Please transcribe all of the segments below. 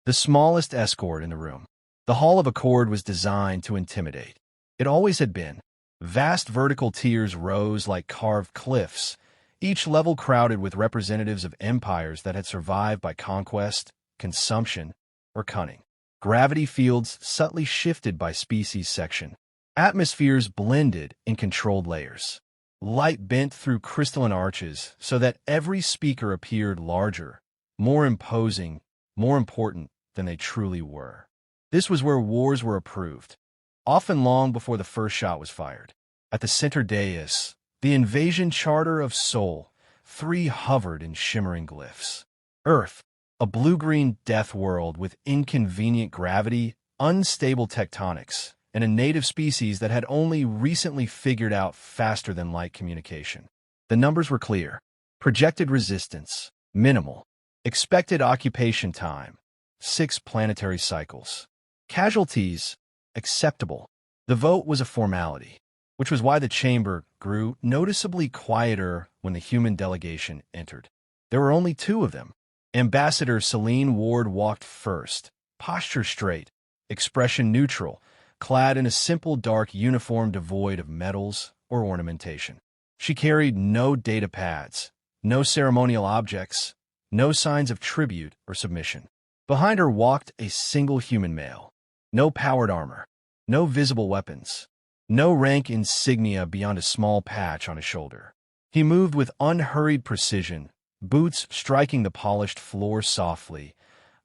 the smallest escort in the room. The Hall of Accord was designed to intimidate. It always had been. Vast vertical tiers rose like carved cliffs, each level crowded with representatives of empires that had survived by conquest, consumption, or cunning. Gravity fields subtly shifted by species section. Atmospheres blended in controlled layers. Light bent through crystalline arches so that every speaker appeared larger, more imposing, more important than they truly were. This was where wars were approved, often long before the first shot was fired. At the center dais, the invasion charter of Sol, 3 hovered in shimmering glyphs. Earth, a blue-green death world with inconvenient gravity, unstable tectonics, and a native species that had only recently figured out faster-than-light communication. The numbers were clear. Projected resistance, minimal. Expected occupation time, 6 planetary cycles. Casualties, acceptable. The vote was a formality, which was why the chamber grew noticeably quieter when the human delegation entered. There were only 2 of them. Ambassador Celine Ward walked first, posture straight, expression neutral, clad in a simple dark uniform devoid of medals or ornamentation. She carried no data pads, no ceremonial objects, no signs of tribute or submission. Behind her walked a single human male. No powered armor, no visible weapons, no rank insignia beyond a small patch on his shoulder. He moved with unhurried precision, boots striking the polished floor softly,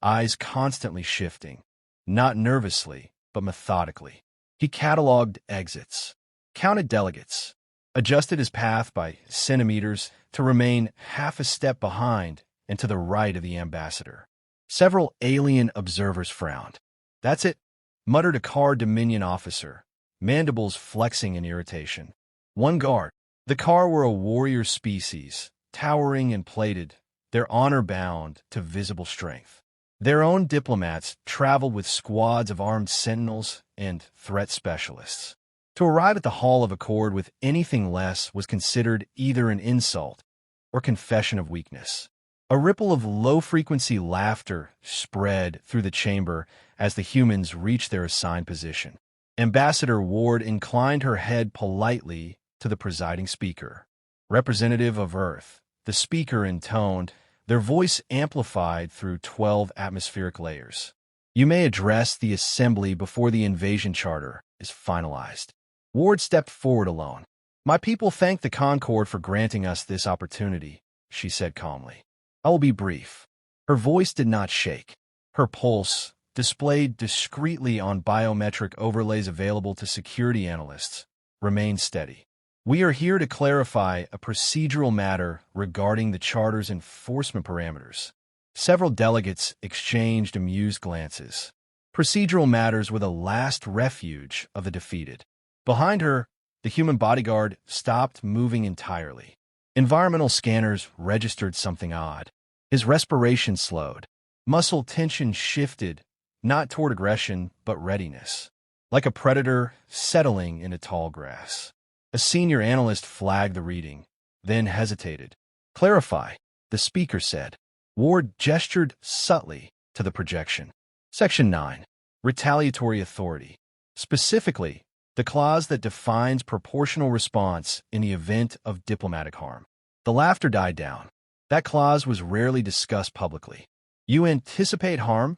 eyes constantly shifting, not nervously, but methodically. He cataloged exits, counted delegates, adjusted his path by centimeters to remain half a step behind and to the right of the ambassador. Several alien observers frowned. "That's it," muttered a Car Dominion officer, mandibles flexing in irritation. One guard. The Car were a warrior species, towering and plated, their honor bound to visible strength. Their own diplomats traveled with squads of armed sentinels and threat specialists. To arrive at the Hall of Accord with anything less was considered either an insult or confession of weakness. A ripple of low-frequency laughter spread through the chamber as the humans reached their assigned position. Ambassador Ward inclined her head politely to the presiding speaker. Representative of Earth, the speaker intoned, their voice amplified through 12 atmospheric layers. "You may address the assembly before the invasion charter is finalized." Ward stepped forward alone. "My people thank the Concord for granting us this opportunity," she said calmly. "I will be brief." Her voice did not shake. Her pulse, displayed discreetly on biometric overlays available to security analysts, remained steady. "We are here to clarify a procedural matter regarding the Charter's enforcement parameters." Several delegates exchanged amused glances. Procedural matters were the last refuge of the defeated. Behind her, the Human Bodyguard stopped moving entirely. Environmental scanners registered something odd. His respiration slowed. Muscle tension shifted, not toward aggression, but readiness. Like a predator settling into tall grass. A senior analyst flagged the reading, then hesitated. "Clarify," the speaker said. Ward gestured subtly to the projection. Section 9. Retaliatory Authority. Specifically, the clause that defines proportional response in the event of diplomatic harm. The laughter died down. That clause was rarely discussed publicly. "You anticipate harm?"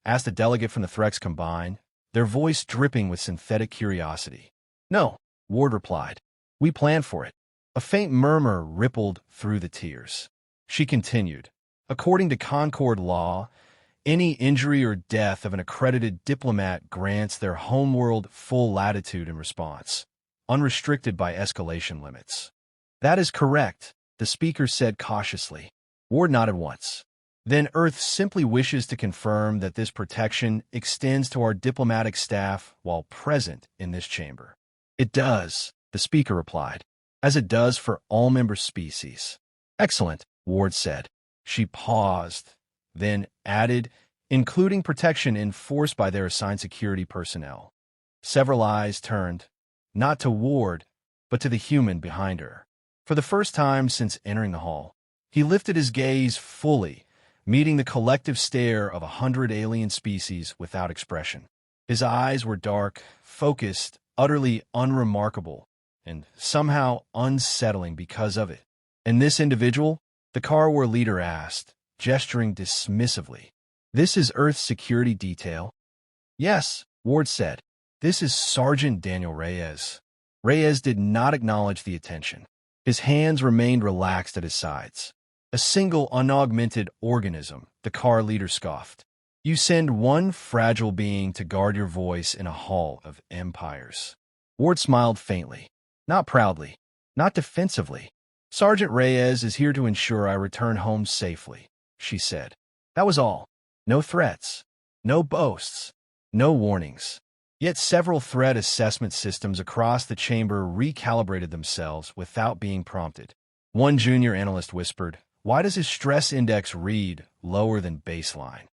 asked a delegate from the Threx Combine, their voice dripping with synthetic curiosity. "No," Ward replied. "We planned for it." A faint murmur rippled through the tiers. She continued. "According to Concord law, any injury or death of an accredited diplomat grants their homeworld full latitude in response, unrestricted by escalation limits." "That is correct," the speaker said cautiously. Ward nodded once. "Then Earth simply wishes to confirm that this protection extends to our diplomatic staff while present in this chamber." "It does," the speaker replied, "as it does for all member species." "Excellent," Ward said. She paused, then added, "including protection enforced by their assigned security personnel." Several eyes turned, not to Ward, but to the human behind her. For the first time since entering the hall, he lifted his gaze fully, meeting the collective stare of 100 alien species without expression. His eyes were dark, focused, utterly unremarkable, and somehow unsettling because of it. "And this individual?" the Car War leader asked, gesturing dismissively. "This is Earth's security detail." "Yes," Ward said. "This is Sergeant Daniel Reyes." Reyes did not acknowledge the attention. His hands remained relaxed at his sides. "A single unaugmented organism," the Car leader scoffed. "You send one fragile being to guard your voice in a hall of empires." Ward smiled faintly. Not proudly, not defensively. "Sergeant Reyes is here to ensure I return home safely," she said. That was all. No threats, no boasts, no warnings. Yet several threat assessment systems across the chamber recalibrated themselves without being prompted. One junior analyst whispered, "Why does his stress index read lower than baseline?"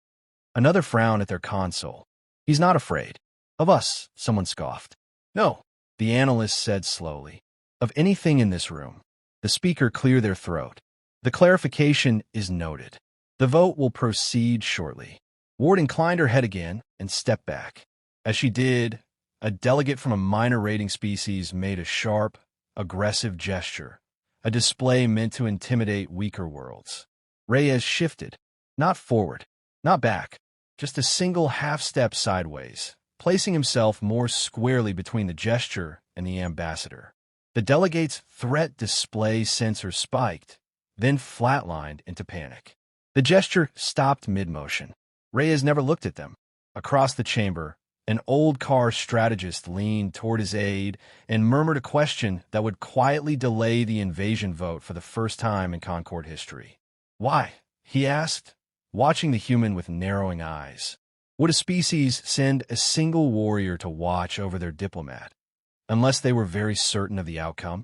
Another frowned at their console. "He's not afraid." "Of us," someone scoffed. "No," the analyst said slowly. "Of anything in this room." The speaker cleared their throat. "The clarification is noted. The vote will proceed shortly." Ward inclined her head again and stepped back. As she did, a delegate from a minor rating species made a sharp, aggressive gesture, a display meant to intimidate weaker worlds. Reyes shifted, not forward, not back, just a single half-step sideways, placing himself more squarely between the gesture and the ambassador. The delegate's threat display sensor spiked, then flatlined into panic. The gesture stopped mid-motion. Reyes never looked at them. Across the chamber, an old Car strategist leaned toward his aide and murmured a question that would quietly delay the invasion vote for the first time in Concord history. "Why?" he asked, watching the human with narrowing eyes. Would a species send a single warrior to watch over their diplomat, unless they were very certain of the outcome?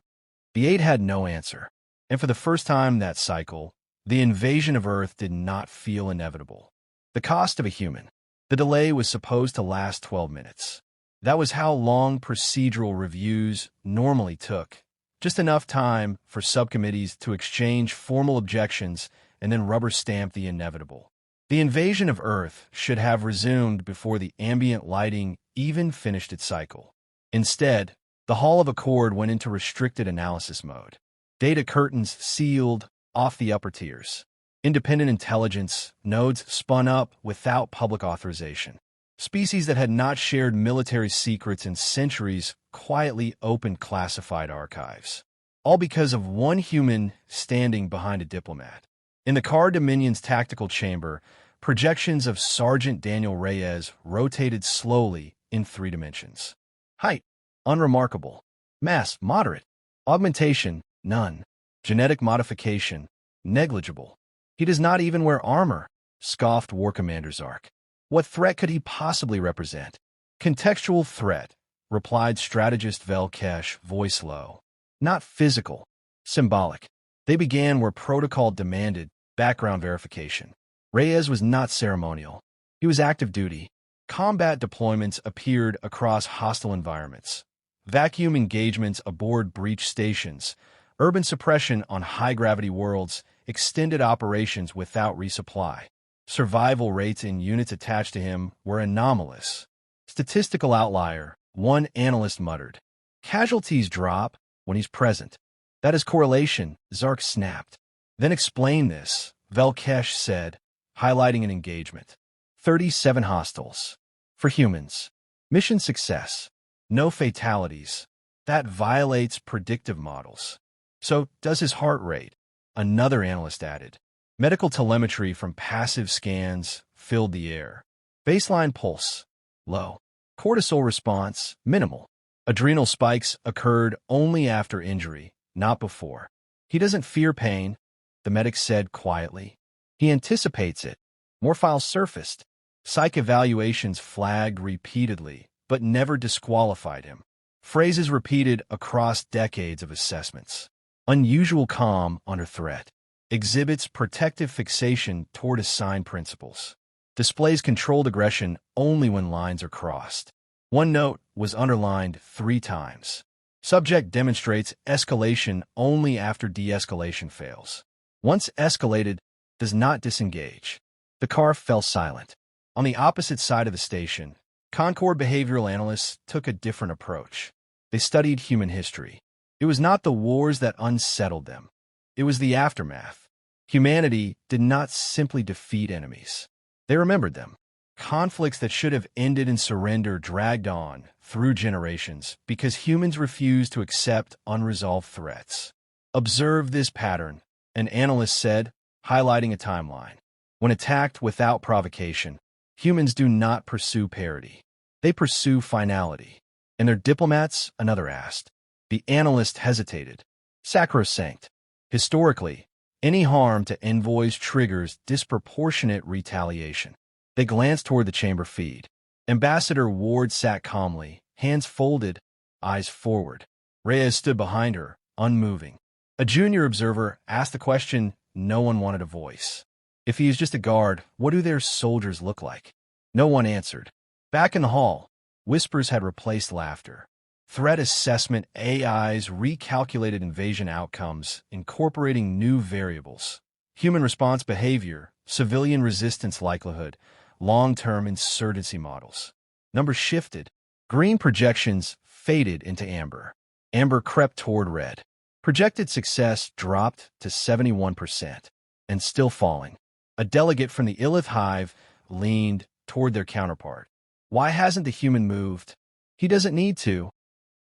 The aide had no answer, and for the first time that cycle, the invasion of Earth did not feel inevitable. The cost of a human. The delay was supposed to last 12 minutes. That was how long procedural reviews normally took, just enough time for subcommittees to exchange formal objections and then rubber stamp the inevitable. The invasion of Earth should have resumed before the ambient lighting even finished its cycle. Instead, the Hall of Accord went into restricted analysis mode. Data curtains sealed off the upper tiers. Independent intelligence nodes spun up without public authorization. Species that had not shared military secrets in centuries quietly opened classified archives. All because of one human standing behind a diplomat. In the Car Dominion's tactical chamber, projections of Sergeant Daniel Reyes rotated slowly in 3 dimensions. Height, unremarkable. Mass, moderate. Augmentation, none. Genetic modification, negligible. "He does not even wear armor," scoffed War Commander Zark. "What threat could he possibly represent?" "Contextual threat," replied strategist Velkesh, voice low. "Not physical, symbolic." They began where protocol demanded background verification. Reyes was not ceremonial. He was active duty. Combat deployments appeared across hostile environments. Vacuum engagements aboard breach stations, urban suppression on high-gravity worlds, extended operations without resupply. Survival rates in units attached to him were anomalous. "Statistical outlier," one analyst muttered. "Casualties drop when he's present." "That is correlation," Zark snapped. "Then explain this," Velkesh said, highlighting an engagement. 37 hostiles. For humans. Mission success. No fatalities. That violates predictive models. "So does his heart rate," another analyst added. Medical telemetry from passive scans filled the air. Baseline pulse, low. Cortisol response, minimal. Adrenal spikes occurred only after injury, not before. "He doesn't fear pain," the medic said quietly. "He anticipates it." More files surfaced. Psych evaluations flagged repeatedly, but never disqualified him. Phrases repeated across decades of assessments. "Unusual calm under threat." "Exhibits protective fixation toward assigned principles." "Displays controlled aggression only when lines are crossed." One note was underlined 3 times. "Subject demonstrates escalation only after de-escalation fails." Once escalated, does not disengage. The car fell silent. On the opposite side of the station, Concord behavioral analysts took a different approach. They studied human history. It was not the wars that unsettled them. It was the aftermath. Humanity did not simply defeat enemies. They remembered them. Conflicts that should have ended in surrender dragged on through generations because humans refused to accept unresolved threats. Observe this pattern, an analyst said, highlighting a timeline. When attacked without provocation, humans do not pursue parity. They pursue finality. And their diplomats, another asked. The analyst hesitated. Sacrosanct. Historically, any harm to envoys triggers disproportionate retaliation. They glanced toward the chamber feed. Ambassador Ward sat calmly, hands folded, eyes forward. Reyes stood behind her, unmoving. A junior observer asked the question no one wanted a voice. If he is just a guard, what do their soldiers look like? No one answered. Back in the hall, whispers had replaced laughter. Threat assessment AIs recalculated invasion outcomes, incorporating new variables. Human response behavior, civilian resistance likelihood, long-term insurgency models. Numbers shifted. Green projections faded into amber. Amber crept toward red. Projected success dropped to 71%, and still falling. A delegate from the Illith Hive leaned toward their counterpart. Why hasn't the human moved? He doesn't need to,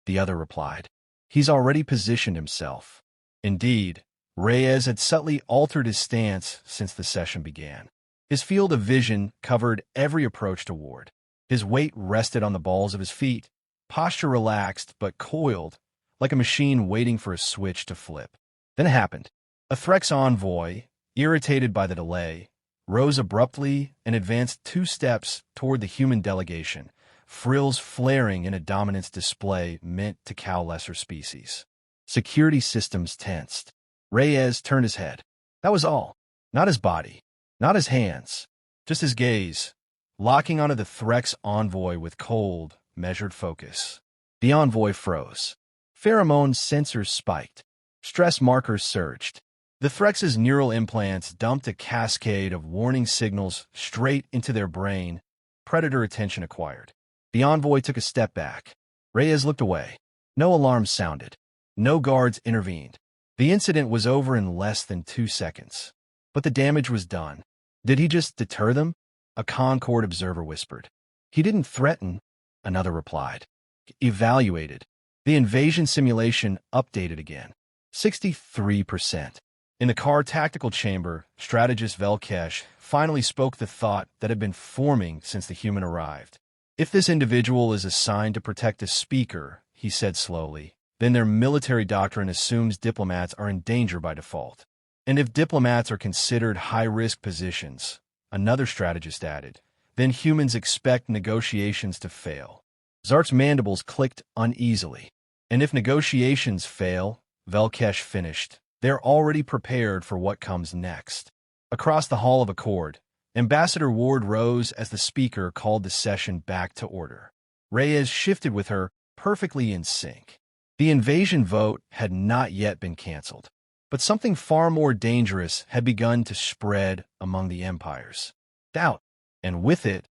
the other replied. He's already positioned himself. Indeed, Reyes had subtly altered his stance since the session began. His field of vision covered every approach to Ward. His weight rested on the balls of his feet, posture relaxed but coiled, like a machine waiting for a switch to flip. Then it happened. A Threx envoy, irritated by the delay, rose abruptly and advanced 2 steps toward the human delegation, frills flaring in a dominance display meant to cow lesser species. Security systems tensed. Reyes turned his head. That was all. Not his body. Not his hands. Just his gaze, locking onto the Threx envoy with cold, measured focus. The envoy froze. Pheromone sensors spiked. Stress markers surged. The Threx's neural implants dumped a cascade of warning signals straight into their brain. Predator attention acquired. The envoy took a step back. Reyes looked away. No alarms sounded. No guards intervened. The incident was over in less than 2 seconds. But the damage was done. Did he just deter them? A Concord observer whispered. He didn't threaten, another replied. Evaluated. The invasion simulation updated again. 63%. In the car tactical chamber, strategist Velkesh finally spoke the thought that had been forming since the human arrived. If this individual is assigned to protect a speaker, he said slowly, then their military doctrine assumes diplomats are in danger by default. And if diplomats are considered high-risk positions, another strategist added, then humans expect negotiations to fail. Zart's mandibles clicked uneasily. And if negotiations fail, Velkesh finished, they're already prepared for what comes next. Across the Hall of Accord, Ambassador Ward rose as the speaker called the session back to order. Reyes shifted with her, perfectly in sync. The invasion vote had not yet been canceled, but something far more dangerous had begun to spread among the empires. Doubt, and with it,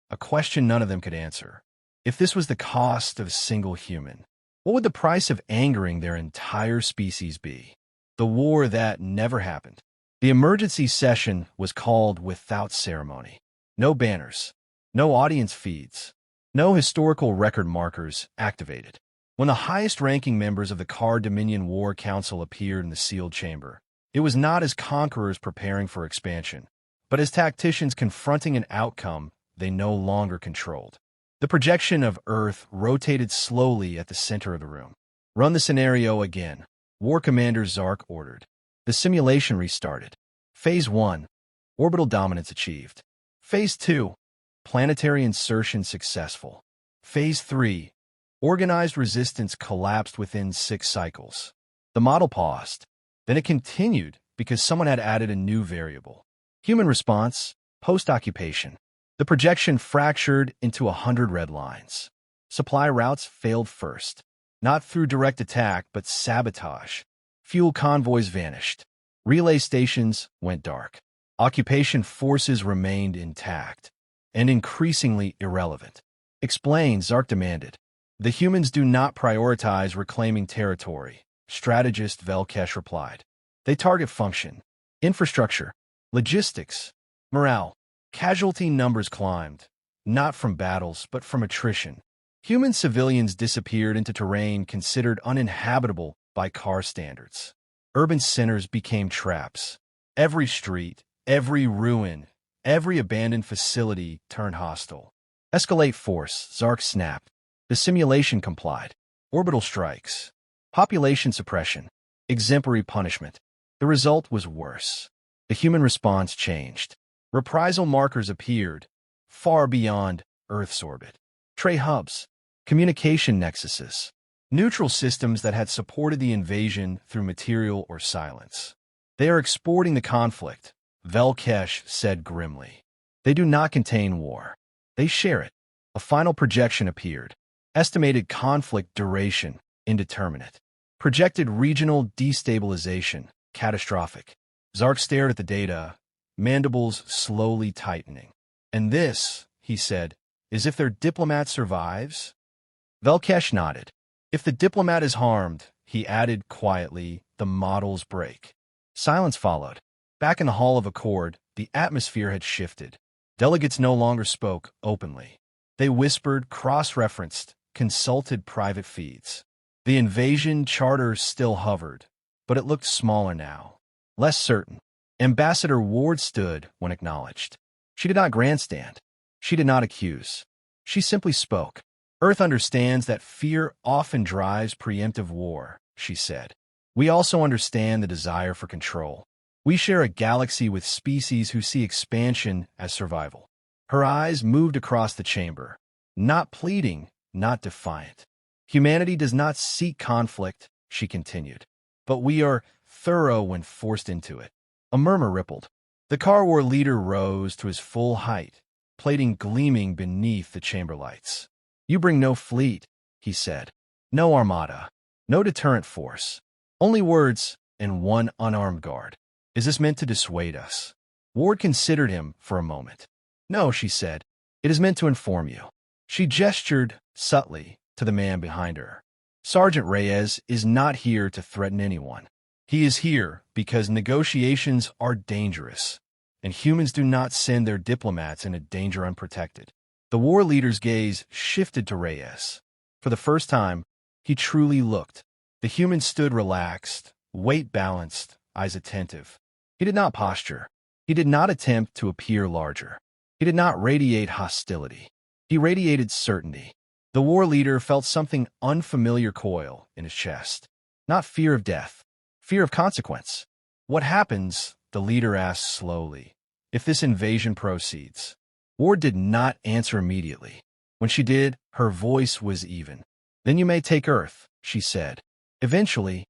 a question none of them could answer. If this was the cost of a single human, what would the price of angering their entire species be? The war that never happened. The emergency session was called without ceremony. No banners, no audience feeds, no historical record markers activated. When the highest-ranking members of the Car Dominion War Council appeared in the sealed chamber, it was not as conquerors preparing for expansion, but as tacticians confronting an outcome they no longer controlled. The projection of Earth rotated slowly at the center of the room. Run the scenario again, War Commander Zark ordered. The simulation restarted. Phase 1, orbital dominance achieved. Phase 2, planetary insertion successful. Phase 3, organized resistance collapsed within 6 cycles. The model paused. Then it continued because someone had added a new variable. Human response, post-occupation. The projection fractured into 100 red lines. Supply routes failed first, not through direct attack, but sabotage. Fuel convoys vanished. Relay stations went dark. Occupation forces remained intact and increasingly irrelevant. Explain, Zark demanded. The humans do not prioritize reclaiming territory, strategist Velkesh replied. They target function, infrastructure, logistics, morale. Casualty numbers climbed, not from battles, but from attrition. Human civilians disappeared into terrain considered uninhabitable by car standards. Urban centers became traps. Every street, every ruin, every abandoned facility turned hostile. Escalate force, Zark snapped. The simulation complied. Orbital strikes. Population suppression. Exemplary punishment. The result was worse. The human response changed. Reprisal markers appeared, far beyond Earth's orbit. Trade hubs. Communication nexuses. Neutral systems that had supported the invasion through material or silence. They are exporting the conflict, Velkesh said grimly. They do not contain war. They share it. A final projection appeared. Estimated conflict duration, indeterminate. Projected regional destabilization, catastrophic. Zark stared at the data, mandibles slowly tightening. And this, he said, is if their diplomat survives? Velkesh nodded. If the diplomat is harmed, he added quietly, the models break. Silence followed. Back in the Hall of Accord, the atmosphere had shifted. Delegates no longer spoke openly. They whispered, cross-referenced, consulted private feeds. The invasion charter still hovered, but it looked smaller now, less certain. Ambassador Ward stood when acknowledged. She did not grandstand. She did not accuse. She simply spoke. Earth understands that fear often drives preemptive war, she said. We also understand the desire for control. We share a galaxy with species who see expansion as survival. Her eyes moved across the chamber, not pleading, not defiant. Humanity does not seek conflict, she continued, but we are thorough when forced into it. A murmur rippled. The Car War leader rose to his full height, plating gleaming beneath the chamber lights. You bring no fleet, he said. No armada. No deterrent force. Only words and one unarmed guard. Is this meant to dissuade us? Ward considered him for a moment. No, she said. It is meant to inform you. She gestured, subtly, to the man behind her. Sergeant Reyes is not here to threaten anyone. He is here because negotiations are dangerous, and humans do not send their diplomats into danger unprotected. The war leader's gaze shifted to Reyes. For the first time, he truly looked. The human stood relaxed, weight balanced, eyes attentive. He did not posture. He did not attempt to appear larger. He did not radiate hostility. He radiated certainty. The war leader felt something unfamiliar coil in his chest. Not fear of death, fear of consequence. What happens, the leader asked slowly, if this invasion proceeds? Ward did not answer immediately. When she did, her voice was even. Then you may take Earth, she said. Eventually,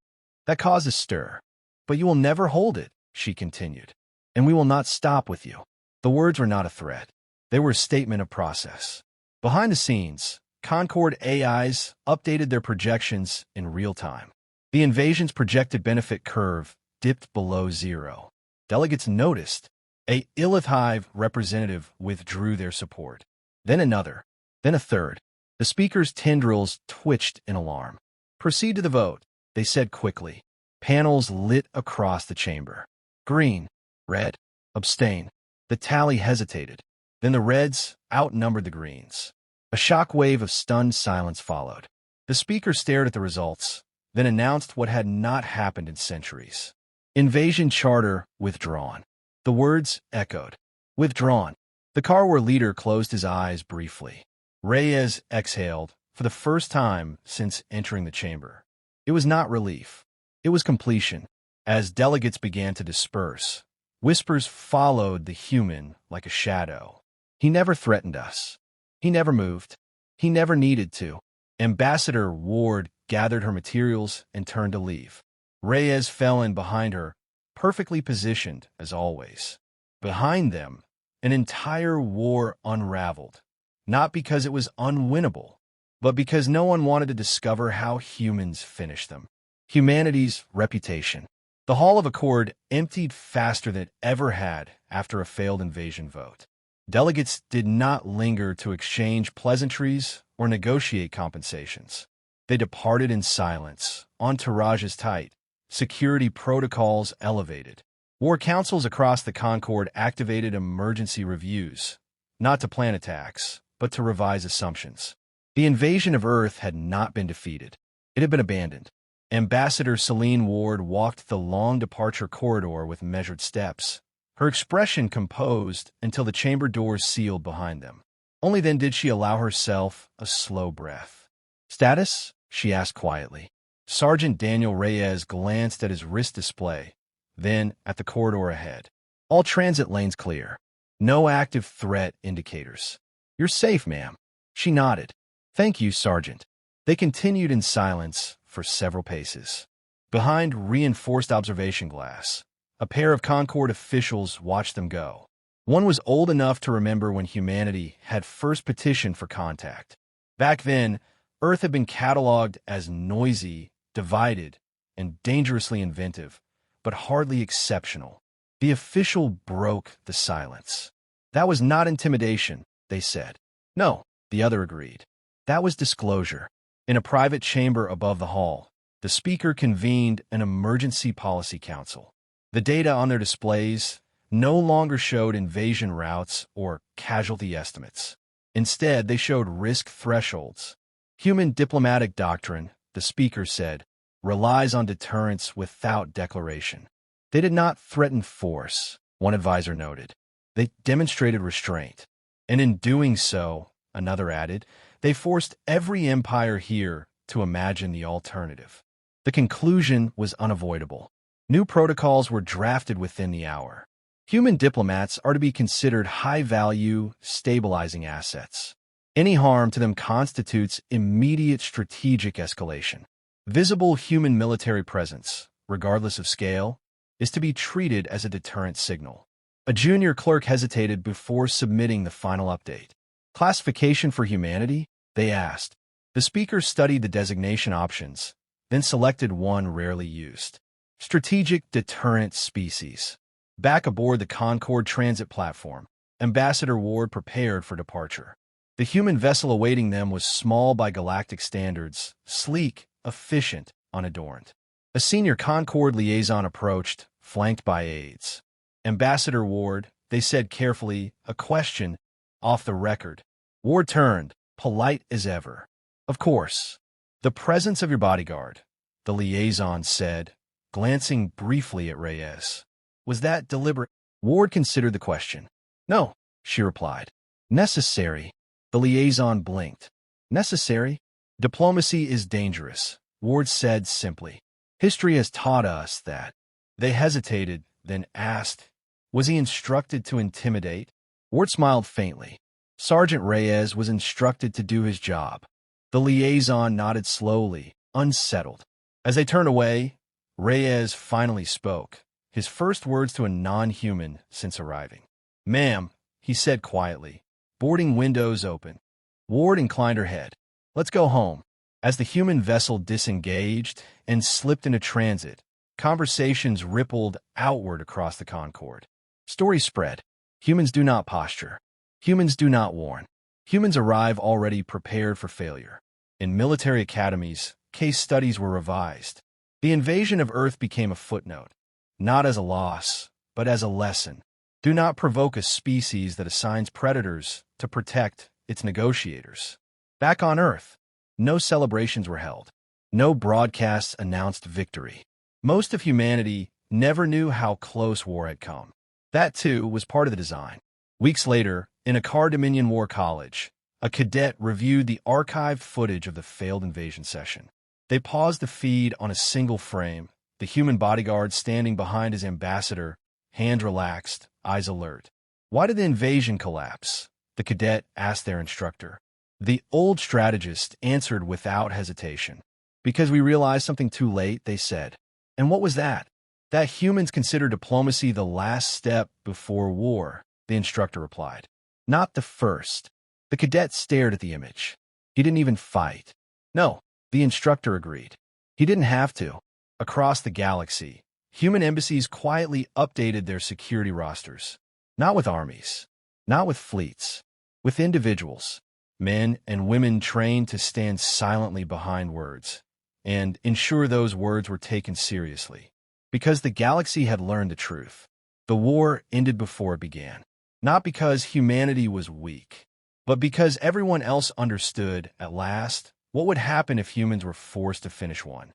that causes stir. But you will never hold it, she continued. And we will not stop with you. The words were not a threat. They were a statement of process. Behind the scenes, Concord AIs updated their projections in real time. The invasion's projected benefit curve dipped below zero. Delegates noticed. A Illith Hive representative withdrew their support. Then another. Then a third. The speaker's tendrils twitched in alarm. Proceed to the vote, they said quickly. Panels lit across the chamber. Green, red, abstain. The tally hesitated. Then the reds outnumbered the greens. A shockwave of stunned silence followed. The speaker stared at the results, then announced what had not happened in centuries. Invasion charter withdrawn. The words echoed. Withdrawn. The Car War leader closed his eyes briefly. Reyes exhaled for the first time since entering the chamber. It was not relief. It was completion. As delegates began to disperse, whispers followed the human like a shadow. He never threatened us. He never moved. He never needed to. Ambassador Ward gathered her materials and turned to leave. Reyes fell in behind her, perfectly positioned as always. Behind them, an entire war unraveled, not because it was unwinnable, but because no one wanted to discover how humans finished them. Humanity's reputation. The Hall of Accord emptied faster than it ever had after a failed invasion vote. Delegates did not linger to exchange pleasantries or negotiate compensations. They departed in silence, entourages tight, security protocols elevated. War councils across the Concord activated emergency reviews, not to plan attacks, but to revise assumptions. The invasion of Earth had not been defeated. It had been abandoned. Ambassador Celine Ward walked the long departure corridor with measured steps, her expression composed until the chamber doors sealed behind them. Only then did she allow herself a slow breath. "Status?" she asked quietly. Sergeant Daniel Reyes glanced at his wrist display, then at the corridor ahead. "All transit lanes clear. No active threat indicators." "You're safe, ma'am." She nodded. "Thank you, Sergeant." They continued in silence for several paces. Behind reinforced observation glass, a pair of Concord officials watched them go. One was old enough to remember when humanity had first petitioned for contact. Back then, Earth had been cataloged as noisy, divided, and dangerously inventive, but hardly exceptional. The official broke the silence. "That was not intimidation," they said. "No," the other agreed. "That was disclosure." In a private chamber above the hall, the speaker convened an emergency policy council. The data on their displays no longer showed invasion routes or casualty estimates. Instead, they showed risk thresholds. Human diplomatic doctrine, the speaker said, relies on deterrence without declaration. They did not threaten force, one advisor noted. They demonstrated restraint. And in doing so, another added, they forced every empire here to imagine the alternative. The conclusion was unavoidable. New protocols were drafted within the hour. Human diplomats are to be considered high-value, stabilizing assets. Any harm to them constitutes immediate strategic escalation. Visible human military presence, regardless of scale, is to be treated as a deterrent signal. A junior clerk hesitated before submitting the final update. "Classification for humanity?" they asked. The speaker studied the designation options, then selected one rarely used. Strategic Deterrent Species. Back aboard the Concord transit platform, Ambassador Ward prepared for departure. The human vessel awaiting them was small by Galactic standards, sleek, efficient, unadorned. A senior Concord liaison approached, flanked by aides. "Ambassador Ward," they said carefully, a question, off the record. Ward turned, polite as ever. "Of course. The presence of your bodyguard," the liaison said, glancing briefly at Reyes. "Was that deliberate?" Ward considered the question. "No," she replied. "Necessary." The liaison blinked. "Necessary? Diplomacy is dangerous," Ward said simply. "History has taught us that." They hesitated, then asked, "Was he instructed to intimidate?" Ward smiled faintly. Sergeant Reyes was instructed to do his job. The liaison nodded slowly, unsettled. As they turned away, Reyes finally spoke, his first words to a non-human since arriving. "Ma'am," he said quietly, boarding windows open. Ward inclined her head. "Let's go home." As the human vessel disengaged and slipped into transit, conversations rippled outward across the Concord. Stories spread. Humans do not posture. Humans do not warn. Humans arrive already prepared for failure. In military academies, case studies were revised. The invasion of Earth became a footnote, not as a loss, but as a lesson. Do not provoke a species that assigns predators to protect its negotiators. Back on Earth, no celebrations were held. No broadcasts announced victory. Most of humanity never knew how close war had come. That, too, was part of the design. Weeks later, in a Car Dominion War college, a cadet reviewed the archived footage of the failed invasion session. They paused the feed on a single frame, the human bodyguard standing behind his ambassador, hands relaxed, eyes alert. "Why did the invasion collapse?" the cadet asked their instructor. The old strategist answered without hesitation. "Because we realized something too late," they said. "And what was that?" "That humans consider diplomacy the last step before war," the instructor replied. "Not the first." The cadet stared at the image. He didn't even fight. "No," the instructor agreed. "He didn't have to." Across the galaxy, human embassies quietly updated their security rosters. Not with armies, not with fleets, with individuals, men and women trained to stand silently behind words and ensure those words were taken seriously. Because the galaxy had learned the truth. The war ended before it began. Not because humanity was weak, but because everyone else understood, at last, what would happen if humans were forced to finish one.